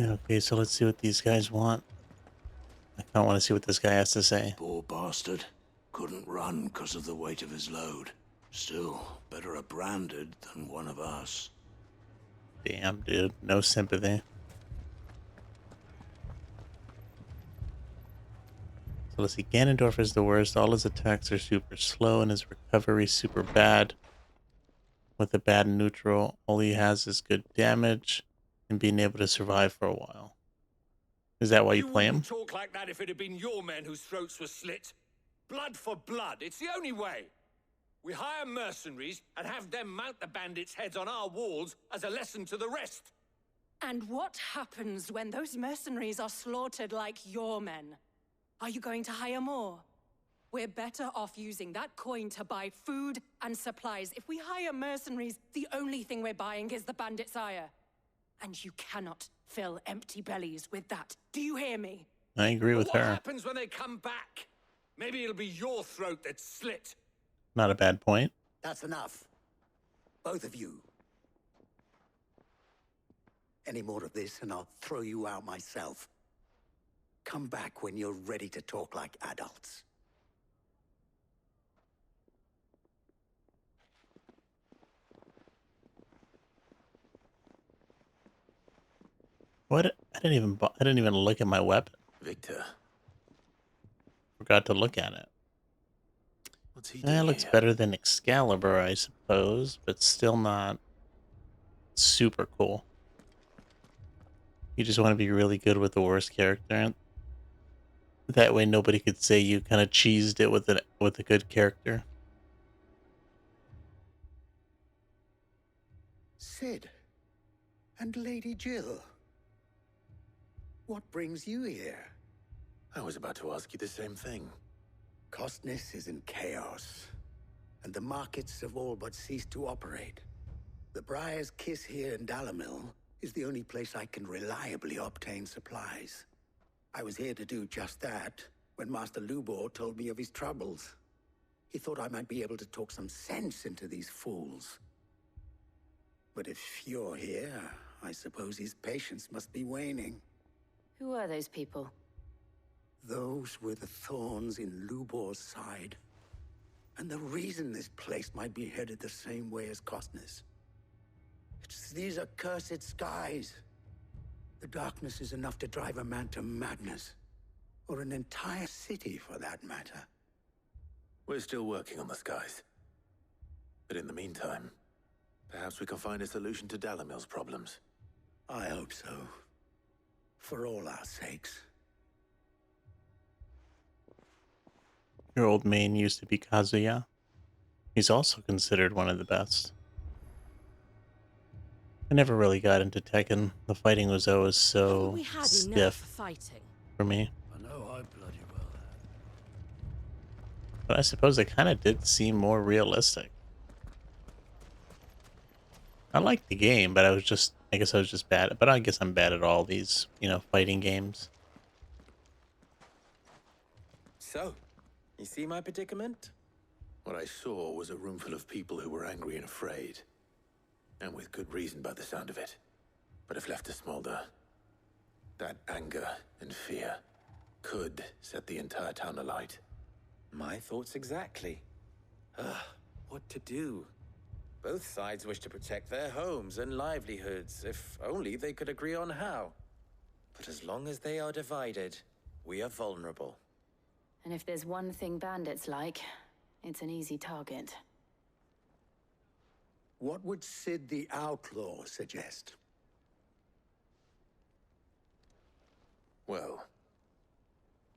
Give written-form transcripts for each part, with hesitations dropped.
Okay, so let's see what these guys want. I kind of want to see what this guy has to say. Poor bastard. Couldn't run because of the weight of his load. Still, better a branded than one of us. Damn, dude. No sympathy. So let's see. Ganondorf is the worst. All his attacks are super slow and his recovery super bad. With a bad neutral, all he has is good damage and being able to survive for a while. Is that why you You play wouldn't him? talk like that if it had been your men whose throats were slit. Blood for blood, it's the only way. We hire mercenaries and have them mount the bandits' heads on our walls as a lesson to the rest. And what happens when those mercenaries are slaughtered like your men? Are you going to hire more? We're better off using that coin to buy food and supplies. If we hire mercenaries, the only thing we're buying is the bandits' ire. And you cannot fill empty bellies with that. Do you hear me? I agree But with what her. happens when they come back? Maybe it'll be your throat that's slit. Not a bad point. That's enough. Both of you. Any more of this and I'll throw you out myself. Come back when you're ready to talk like adults. What? I didn't even look at my weapon. Victor, Forgot to look at it. what's he That doing looks here? better than Excalibur, I suppose, but still not super cool. You just want to be really good with the worst character. That way nobody could say you kind of cheesed it with a good character. Cid. And Lady Jill. What brings you here? I was about to ask you the same thing. Costness is in chaos, and the markets have all but ceased to operate. The Briar's Kiss here in Dalamil is the only place I can reliably obtain supplies. I was here to do just that when Master Lubor told me of his troubles. He thought I might be able to talk some sense into these fools. But if you're here, I suppose his patience must be waning. Who are those people? Those were the thorns in Lubor's side. And the reason this place might be headed the same way as Costness. It's these accursed skies. The darkness is enough to drive a man to madness. Or an entire city, for that matter. We're still working on the skies. But in the meantime, perhaps we can find a solution to Dalamil's problems. I hope so. For all our sakes. Your old main used to be Kazuya. He's also considered one of the best. I never really got into Tekken. The fighting was always so We had enough stiff fighting. for me. I know I bloody well had. But I suppose it kind of did seem more realistic. I liked the game, but I guess I was just bad. But I guess I'm bad at all these, fighting games. So, you see my predicament? What I saw was a room full of people who were angry and afraid. And with good reason by the sound of it. But if left to smolder, that anger and fear could set the entire town alight. My thoughts exactly. What to do? Both sides wish to protect their homes and livelihoods, if only they could agree on how. But as long as they are divided, we are vulnerable. And if there's one thing bandits like, it's an easy target. What would Cid the Outlaw suggest? Well,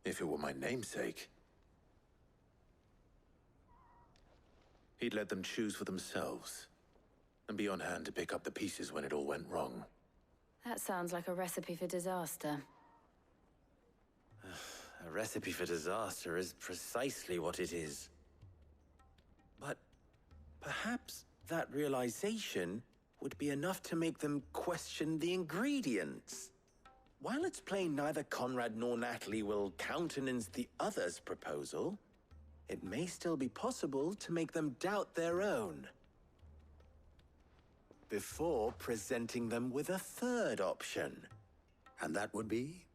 if it were my namesake, he'd let them choose for themselves, and be on hand to pick up the pieces when it all went wrong. That sounds like a recipe for disaster. A recipe for disaster is precisely what it is. But perhaps that realization would be enough to make them question the ingredients. While it's plain neither Conrad nor Natalie will countenance the other's proposal, it may still be possible to make them doubt their own. Before presenting them with a third option. And that would be?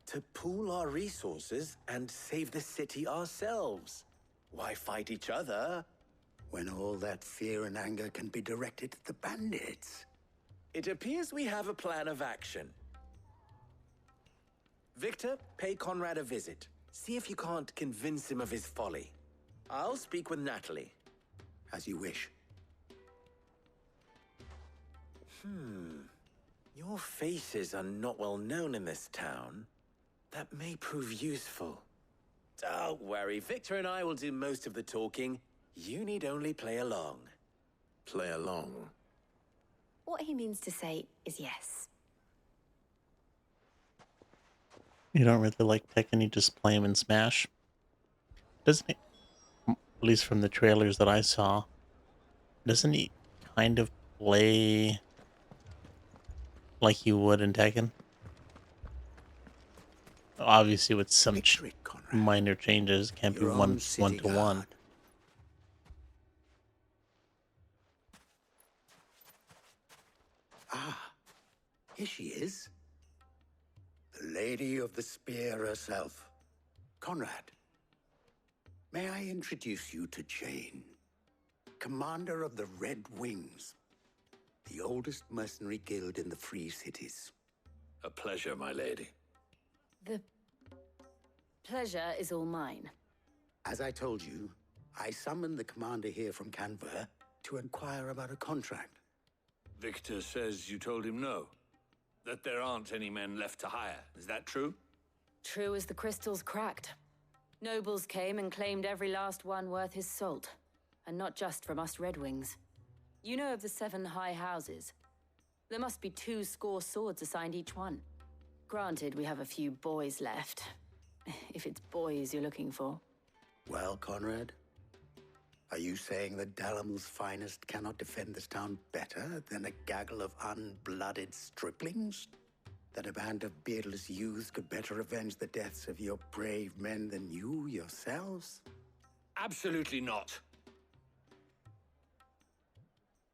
To pool our resources and save the city ourselves. Why fight each other? When all that fear and anger can be directed at the bandits. It appears we have a plan of action. Victor, pay Conrad a visit. See if you can't convince him of his folly. I'll speak with Natalie. As you wish. Your faces are not well known in this town. That may prove useful. Don't worry, Victor and I will do most of the talking. You need only play along. Play along. What he means to say is yes. You don't really like Tekken, you just play him in Smash. Doesn't he? At least from the trailers that I saw, doesn't he kind of play like you would in Tekken? Obviously, with some Victory, Conrad. minor changes, can't be Your one own city to one. guard. Ah, here she is. The Lady of the Spear herself. Conrad, may I introduce you to Jane, commander of the Red Wings, the oldest mercenary guild in the Free Cities. A pleasure, my lady. The pleasure is all mine. As I told you, I summoned the commander here from Canver to inquire about a contract. Victor says you told him no. That there aren't any men left to hire. Is that true? True as the crystals cracked. Nobles came and claimed every last one worth his salt. And not just from us Red Wings. You know of the 7 high houses. There must be 2 swords assigned each one. Granted, we have a few boys left. If it's boys you're looking for. Well, Conrad, are you saying that Dalamil's finest cannot defend this town better than a gaggle of unblooded striplings? That a band of beardless youths could better avenge the deaths of your brave men than you yourselves? Absolutely not.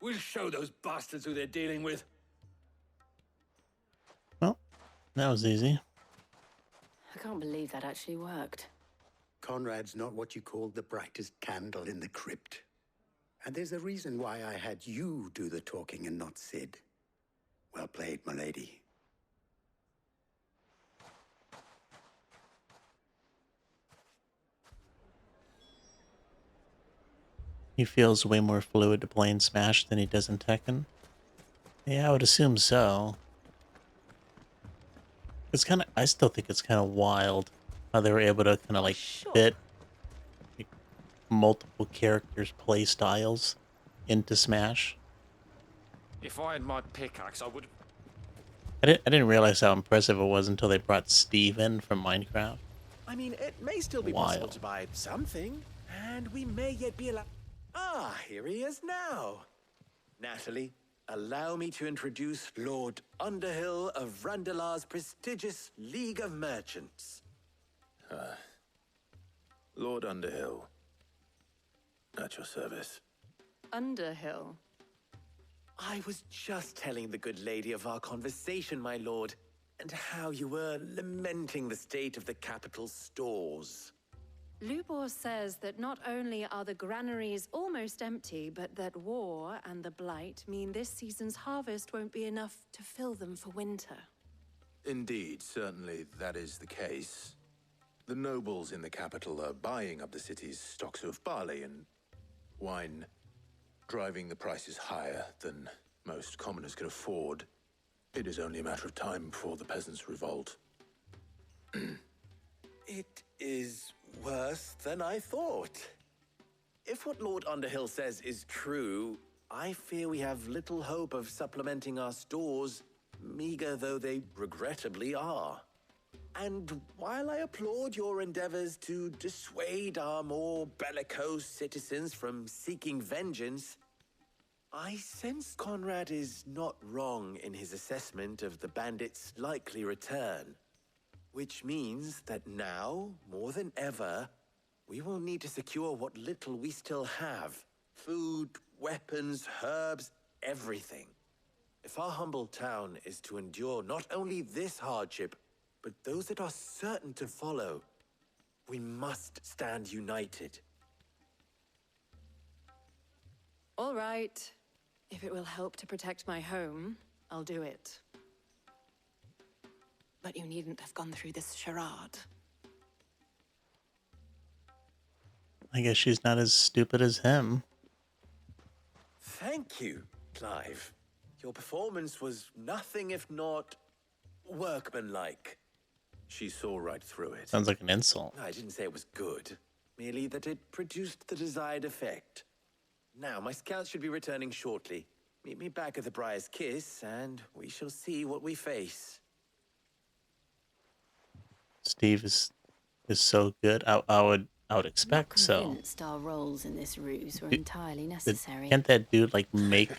We'll show those bastards who they're dealing with. Well, that was easy. I can't believe that actually worked. Conrad's not what you called the brightest candle in the crypt. And there's a reason why I had you do the talking and not Sid. Well played, my lady. He feels way more fluid to playing Smash than he does in Tekken. Yeah, I would assume so. It's kind of, I still think it's kind of wild how they were able to kind of like fit like, multiple characters' play styles into Smash. If I had my pickaxe, I would. I didn't realize how impressive it was until they brought Steve in from Minecraft. I mean, it may still be possible to buy something, and we may yet be allowed. Ah, here he is now. Natalie, allow me to introduce Lord Underhill of Randalar's prestigious League of Merchants. Lord Underhill. At your service. Underhill. I was just telling the good lady of our conversation, my lord, and how you were lamenting the state of the capital's stores. Lubor says that not only are the granaries almost empty, but that war and the Blight mean this season's harvest won't be enough to fill them for winter. Indeed, certainly that is the case. The nobles in the capital are buying up the city's stocks of barley and wine, driving the prices higher than most commoners can afford. It is only a matter of time before the peasants revolt. It is worse than I thought. If what Lord Underhill says is true, I fear we have little hope of supplementing our stores, meager though they regrettably are. And while I applaud your endeavors to dissuade our more bellicose citizens from seeking vengeance, I sense Conrad is not wrong in his assessment of the bandits' likely return. Which means that now, more than ever, we will need to secure what little we still have. Food, weapons, herbs, everything. If our humble town is to endure not only this hardship, but those that are certain to follow, we must stand united. All right. If it will help to protect my home, I'll do it. But you needn't have gone through this charade. I guess she's not as stupid as him. Thank you, Clive. Your performance was nothing if not workmanlike. She saw right through it. Sounds like an insult. I didn't say it was good, merely that it produced the desired effect. Now, my scouts should be returning shortly. Meet me back at the Briar's Kiss, and we shall see what we face. Steve is so good. I would expect so. Convinced our roles in this ruse were entirely necessary. Can't that dude like make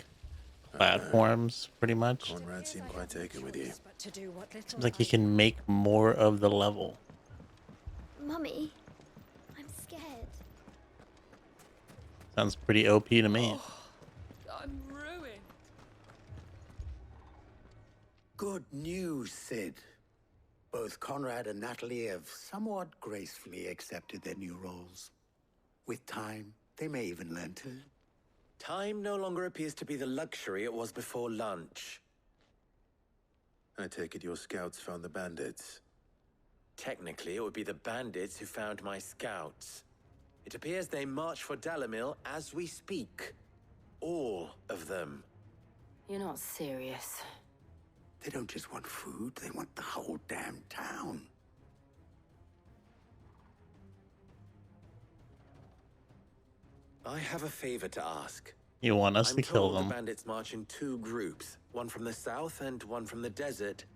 platforms pretty much? Conrad seemed quite taken with you. Seems like he can make more of the level. Mummy, I'm scared. Sounds pretty OP to me. I'm ruined. Good news, Sid. Both Conrad and Natalie have somewhat gracefully accepted their new roles. With time, they may even learn to. Time no longer appears to be the luxury it was before lunch. I take it your scouts found the bandits. Technically, it would be the bandits who found my scouts. It appears they march for Dalamil as we speak. All of them. You're not serious. They don't just want food, they want the whole damn town. I have a favor to ask. You want us I'm to kill told them? the bandits march in two groups, one from the south and one from the desert,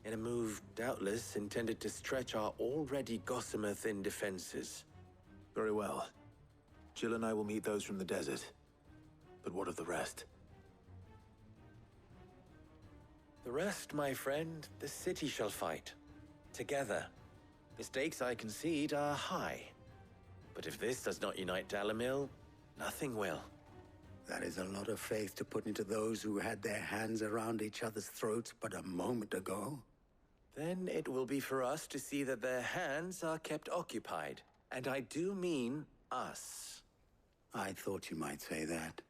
in a move doubtless intended to stretch our already gossamer-thin defenses. Very well. Jill and I will meet those from the desert. But what of the rest? The rest, my friend, the city shall fight. Together. The stakes, I concede, are high. But if this does not unite Dalamil, nothing will. That is a lot of faith to put into those who had their hands around each other's throats but a moment ago. Then it will be for us to see that their hands are kept occupied. And I do mean us. I thought you might say that.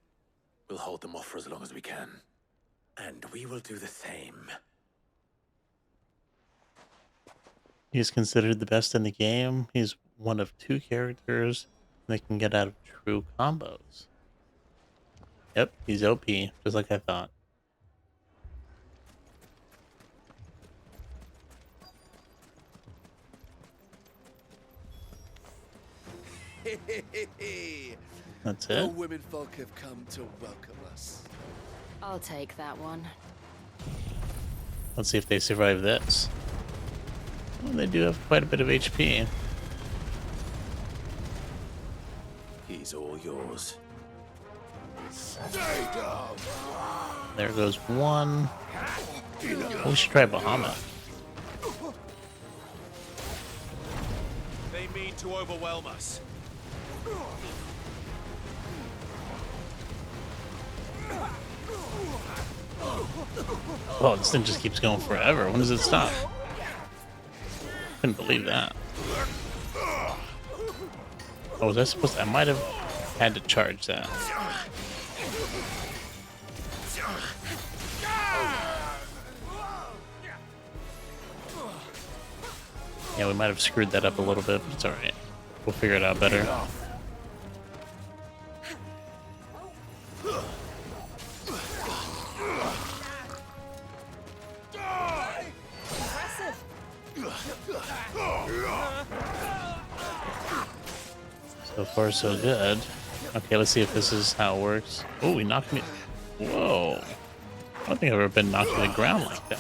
We'll hold them off for as long as we can. And we will do the same. He's considered the best in the game. He's one of two characters that can get out of true combos. Yep, he's OP, just like I thought. That's The it. women folk have come to welcome us. I'll take that one. Let's see if they survive this. Well, they do have quite a bit of HP. He's all yours. Stay down! There goes one. We should try Bahamut. They mean to overwhelm us. Oh, this thing just keeps going forever. When does it stop? Couldn't believe that. Oh, was I supposed to? I might have had to charge that. Yeah, we might have screwed that up a little bit, but it's alright. We'll figure it out better. So far, so good. Okay, let's see if this is how it works. Oh, he knocked me. Whoa. I don't think I've ever been knocked to the ground like that.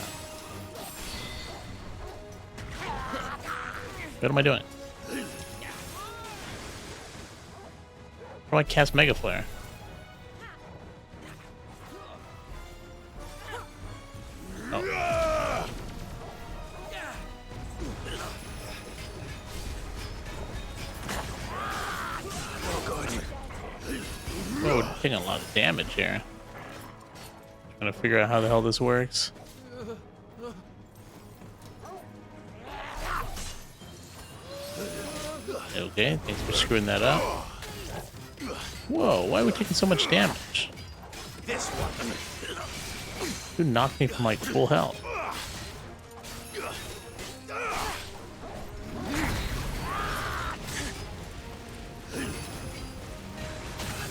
What am I doing? How do I cast Mega Flare? Oh. Oh, we're taking a lot of damage here. Trying to figure out how the hell this works. Okay, thanks for screwing that up. Whoa, why are we taking so much damage? This one. Dude knocked me from like full health.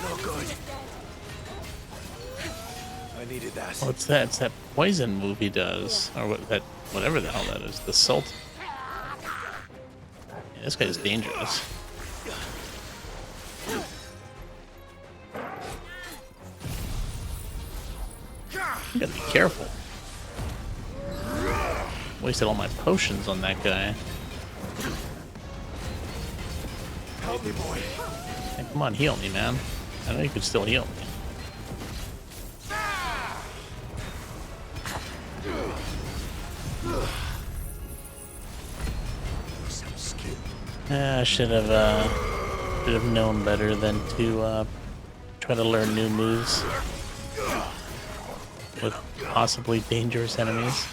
No good. I needed that. What's that? It's that poison move he does. Or what that whatever the hell that is. The salt. Yeah, this guy's dangerous. You gotta be careful. Wasted all my potions on that guy. Help me, boy. Hey, come on, heal me, man. I know you can still heal me. I should have known better than to try to learn new moves with possibly dangerous enemies.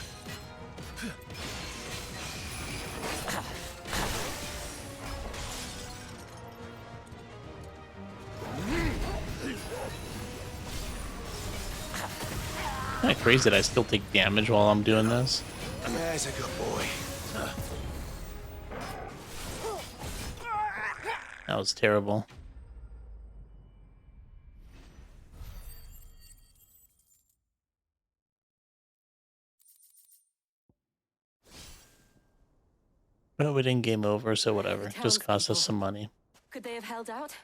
Kinda crazy that I still take damage while I'm doing this. There's a good boy. That was terrible. But we didn't game over, so whatever. Just cost us some money Could they have held out?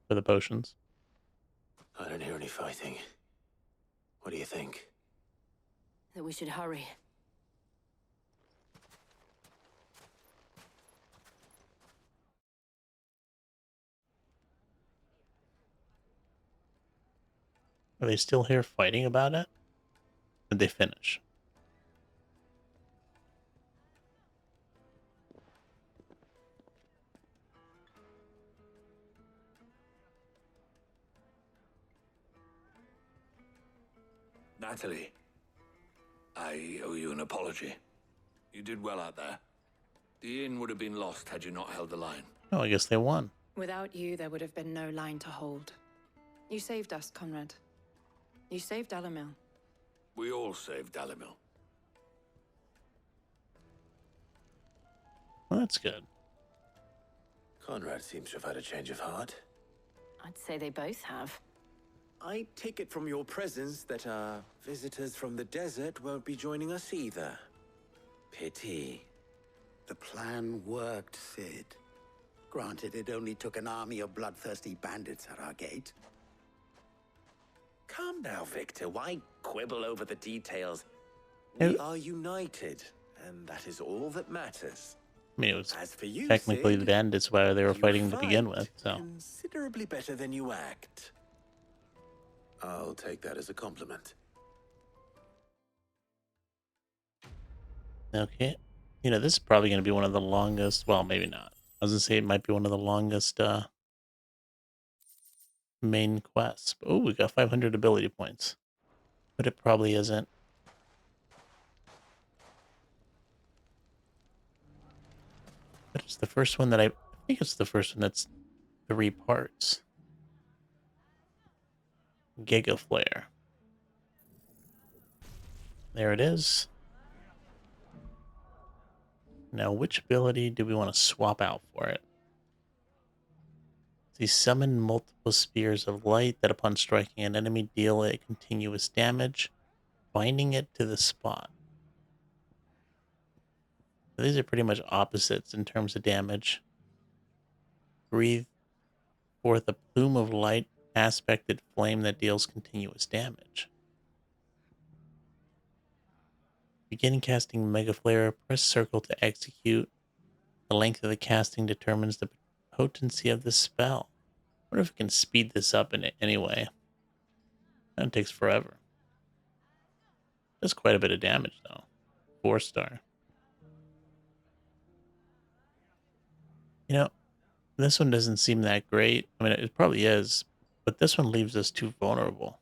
for the potions. I don't hear any fighting. What do you think? That we should hurry. Are they still here fighting about it? Did they finish? Natalie, I owe you an apology. You did well out there. The inn would have been lost had you not held the line. Oh, I guess they won. Without you, there would have been no line to hold. You saved us, Conrad. You saved Dalamil. We all saved Dalamil. Well, that's good. Conrad seems to have had a change of heart. I'd say they both have. I take it from your presence that our visitors from the desert won't be joining us either. Pity. The plan worked, Sid. Granted, it only took an army of bloodthirsty bandits at our gate. Calm now, Victor. Why quibble over the details? Yeah. We are united, and that is all that matters. I mean, it was As for you, technically Sid, the bandits why they were you fighting to begin fight with, so. considerably better than you act. I'll take that as a compliment. Okay. You know, this is probably going to be one of the longest, well, maybe not. I was going to say it might be one of the longest main quests. Oh, we got 500 ability points. But it probably isn't. But it's the first one that I think it's the first one that's 3 parts. Giga Flare. There it is. Now, which ability do we want to swap out for it? See, summon multiple spears of light that upon striking an enemy deal a continuous damage, binding it to the spot. So these are pretty much opposites in terms of damage. Breathe forth a plume of light, aspected flame that deals continuous damage. Begin casting Mega Flare, press circle to execute. The length of the casting determines the potency of the spell. I wonder if we can speed this up in any way. That takes forever. Does quite a bit of damage though. 4-star. You know, this one doesn't seem that great. I mean, it probably is, but this one leaves us too vulnerable.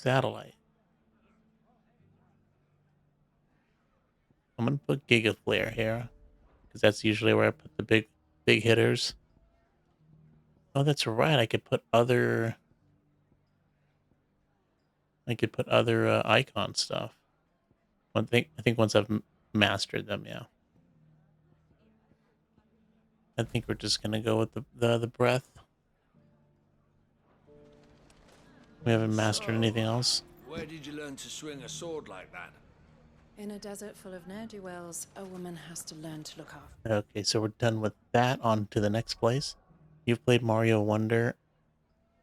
satellite. I'm gonna put Giga Flare here because that's usually where I put the big hitters. Oh, that's right. I could put other. Icon stuff. I think once I've mastered them, yeah. I think we're just gonna go with the breath. We haven't mastered anything else. Where did you learn to swing a sword like that? In a desert full of ne'er-do-wells, a woman has to learn to look after. Okay, so we're done with that. On to the next place. You've played Mario Wonder,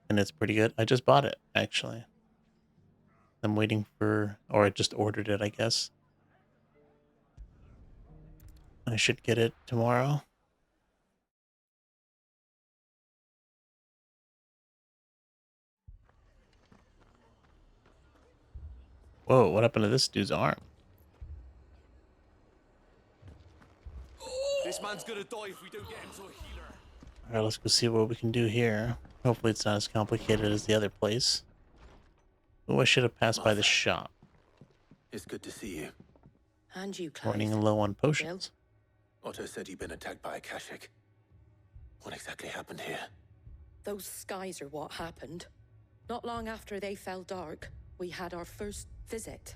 and it's pretty good. I just bought it, actually. I'm waiting for, or I just ordered it, I guess. I should get it tomorrow. Whoa, what happened to this dude's arm? This man's gonna die if we don't get him to a healer. Alright, let's go see what we can do here. Hopefully it's not as complicated as the other place. Oh, I should have passed by the shop. It's good to see you. And you, Clive. Running low on potions. Otto said he'd been attacked by a Akashic. What exactly happened here? Those skies are what happened. Not long after they fell dark, we had our first visit.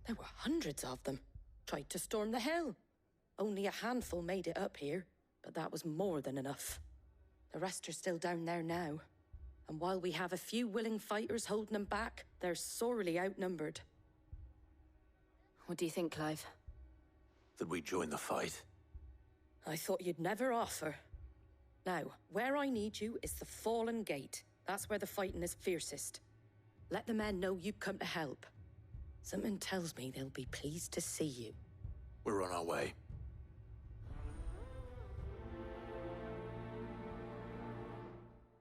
There were hundreds of them. Tried to storm the hill. Only a handful made it up here, but that was more than enough. The rest are still down there now. And while we have a few willing fighters holding them back, they're sorely outnumbered. What do you think, Clive? That we join the fight? I thought you'd never offer. Now, where I need you is the Fallen Gate. That's where the fighting is fiercest. Let the men know you've come to help. Something tells me they'll be pleased to see you. We're on our way.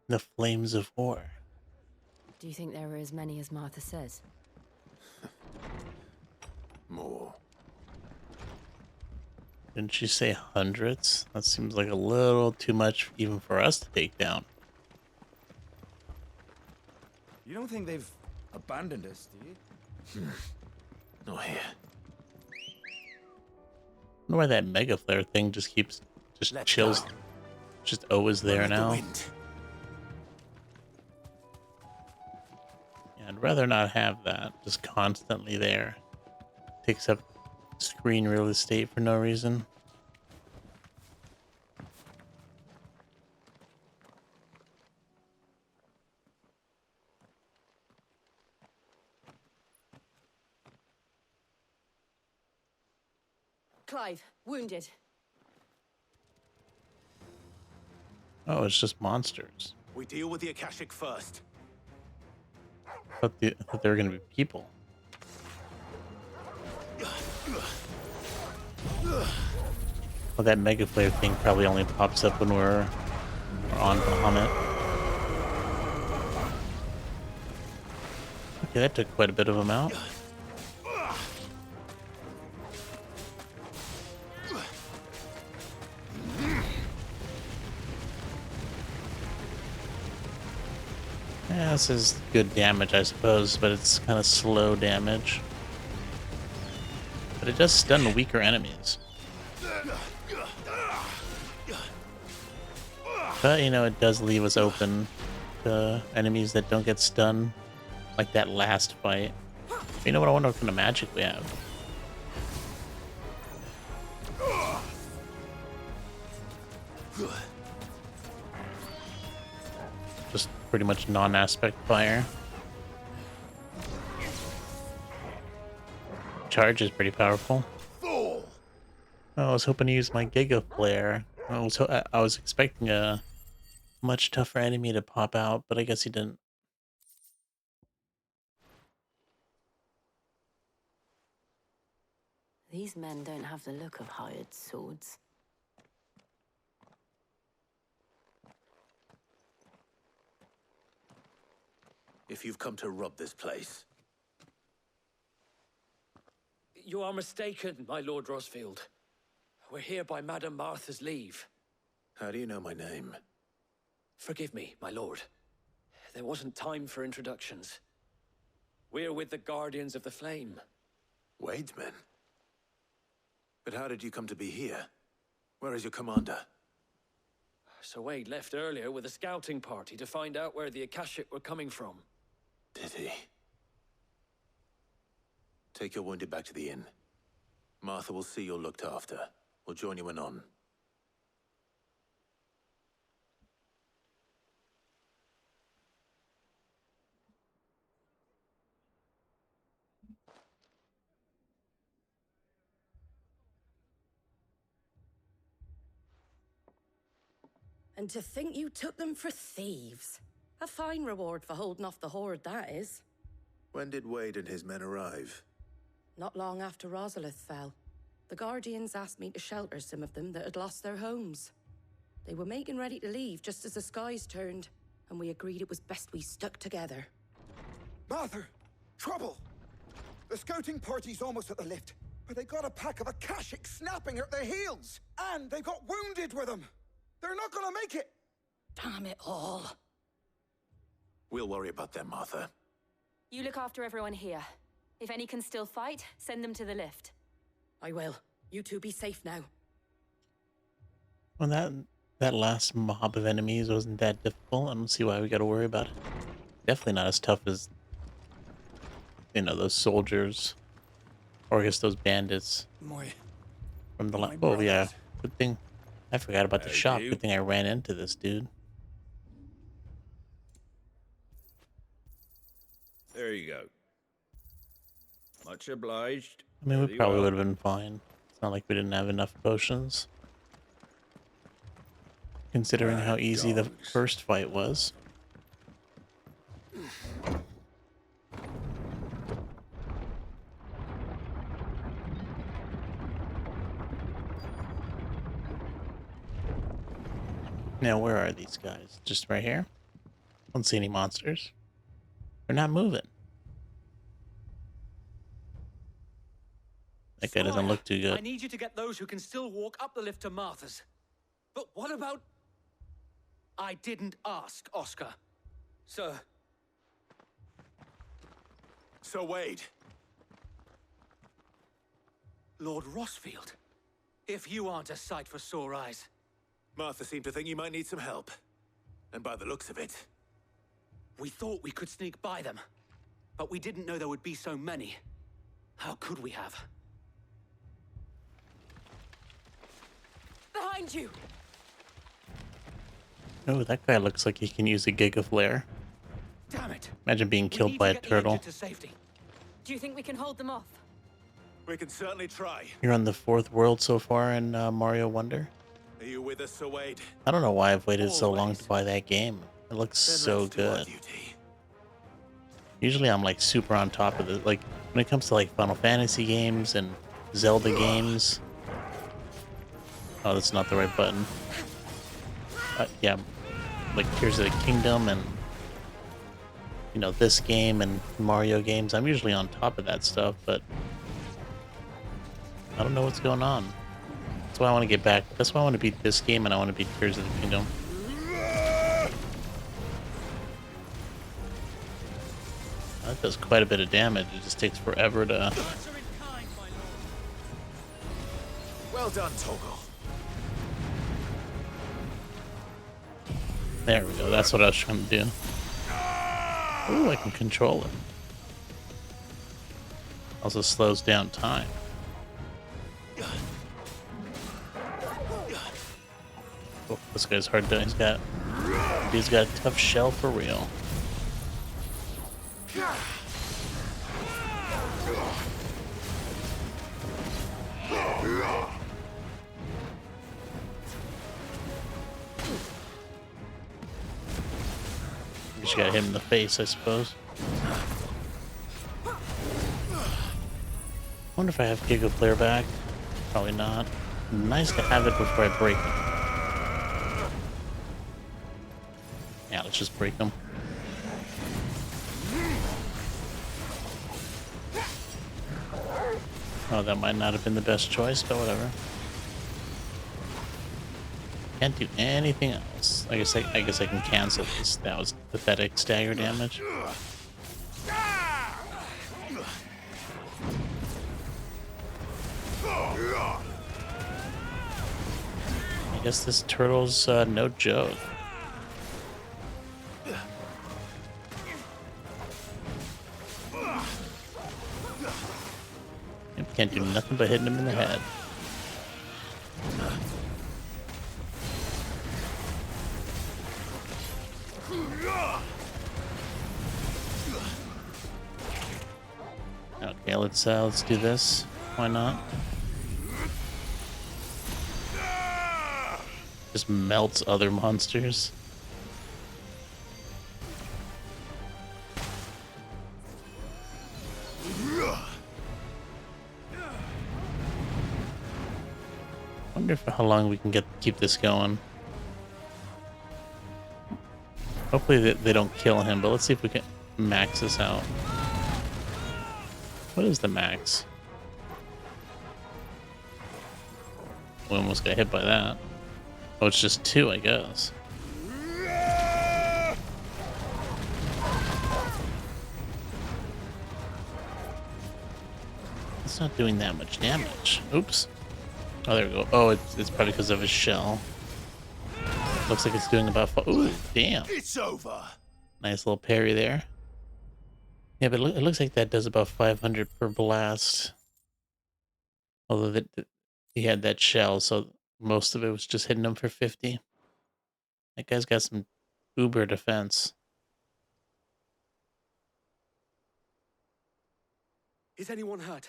The Flames of War. Do you think there are as many as Martha says? More. Didn't she say hundreds? That seems like a little too much even for us to take down. You don't think they've abandoned us, do you? Not here. I wonder why that Mega Flare thing just keeps chills. Just always there now. Yeah, I'd rather not have that just constantly there. Takes up screen real estate for no reason. Clive, wounded. Oh, it's just monsters. We deal with the Akashic first. I thought they were gonna be people. Well, that Mega Flare thing probably only pops up when we're on Bahamut. Okay, that took quite a bit of them out. Yeah, this is good damage, I suppose, but it's kind of slow damage. But it does stun weaker enemies. But, you know, it does leave us open to enemies that don't get stunned, like that last fight. You know what? I wonder what kind of magic we have. Just pretty much non-aspect fire. Charge is pretty powerful. Oh, I was hoping to use my Giga Flare. I was expecting a much tougher enemy to pop out, but I guess he didn't. These men don't have the look of hired swords. If you've come to rob this place, You are mistaken, my Lord Rosfield. We're here by Madame Martha's leave. how do you know my name? Forgive me, my lord. There wasn't time for introductions. We're with the Guardians of the Flame. Wade's men? But how did you come to be here? Where is your commander? Sir Wade left earlier with a scouting party to find out where the Akashic were coming from. Did he? Take your wounded back to the inn. Martha will see you're looked after. We'll join you anon. And to think you took them for thieves. A fine reward for holding off the horde, that is. When did Wade and his men arrive? Not long after Rosalith fell. The Guardians asked me to shelter some of them that had lost their homes. They were making ready to leave just as the skies turned, and we agreed it was best we stuck together. Martha! Trouble! The scouting party's almost at the lift, but they got a pack of Akashic snapping at their heels! And they got wounded with them! They're not gonna make it! Damn it all. We'll worry about them, Martha. You look after everyone here. If any can still fight, send them to the lift. I will. You two be safe now. Well, that last mob of enemies wasn't that difficult. I don't see why we gotta worry about it. Definitely not as tough as, you know, those soldiers. Or I guess those bandits. From the last... Oh, yeah. Good thing. I forgot about the shop. Good thing I ran into this dude. There you go. Much obliged. I mean, we probably would have been fine. It's not like we didn't have enough potions. Considering how easy the first fight was. Now, where are these guys? Just right here? Don't see any monsters. They're not moving. That guy doesn't look too good. I need you to get those who can still walk up the lift to Martha's. But what about... I didn't ask, Oscar. Sir. Sir Wade. Lord Rossfield. If you aren't a sight for sore eyes. Martha seemed to think you might need some help. And by the looks of it... We thought we could sneak by them. But we didn't know there would be so many. How could we have? Behind you! Oh, that guy looks like he can use a Giga Flare. Damn it! Imagine being killed by a turtle. Do you think we can hold them off? We can certainly try. You're on the 4th world so far in Mario Wonder. Are you with us, Sir Wade? I don't know why I've waited so long to buy that game. It looks so good. Usually I'm like super on top of it. Like when it comes to like Final Fantasy games and Zelda games. Oh, that's not the right button. Yeah, like Tears of the Kingdom and, you know, this game and Mario games. I'm usually on top of that stuff, but I don't know what's going on. That's why I want to get back. That's why I want to beat this game and I want to beat Tears of the Kingdom. That does quite a bit of damage. It just takes forever to... Well done, Torgal. There we go. That's what I was trying to do. Ooh, I can control it. Also slows down time. Oh, this guy's hard to... He's got a tough shell for real. Just got hit in the face, I suppose. Wonder if I have Giga Flare back. Probably not. Nice to have it before I break them. Yeah, let's just break them. Oh, that might not have been the best choice, but whatever. Can't do anything else. I guess I can cancel this. That was pathetic stagger damage. I guess this turtle's no joke. Can't do nothing but hitting him in the head. Okay, let's do this. Why not? Just melts other monsters. Wonder for how long we can keep this going. Hopefully they don't kill him, but let's see if we can max this out. What is the max? We almost got hit by that. Oh, it's just 2, I guess. It's not doing that much damage. Oops. Oh, there we go. Oh, it's probably because of his shell. Looks like it's doing about... Ooh, damn. It's over. Nice little parry there. Yeah, but it looks like that does about 500 per blast. Although he had that shell, so most of it was just hitting him for 50. That guy's got some uber defense. Is anyone hurt?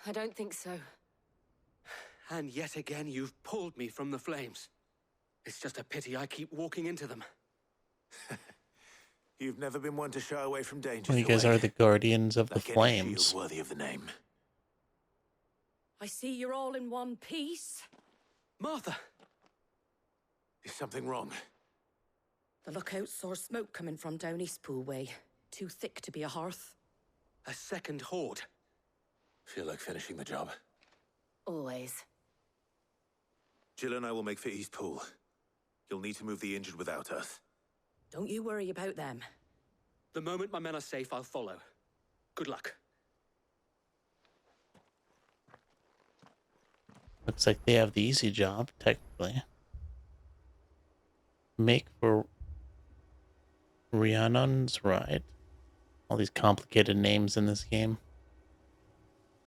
I don't think so. And yet again, you've pulled me from the flames. It's just a pity I keep walking into them. You've never been one to shy away from danger. Well, you guys are the guardians of the Like any flames. shield worthy of the name. I see you're all in one piece. Martha! Is something wrong? The lookout saw smoke coming from down Eastpool way. Too thick to be a hearth. A second horde. Feel like finishing the job. Always. Jill and I will make for Eastpool. You'll need to move the injured without us. Don't you worry about them. The moment my men are safe, I'll follow. Good luck. Looks like they have the easy job, technically. Make for Rhiannon's Ride. All these complicated names in this game.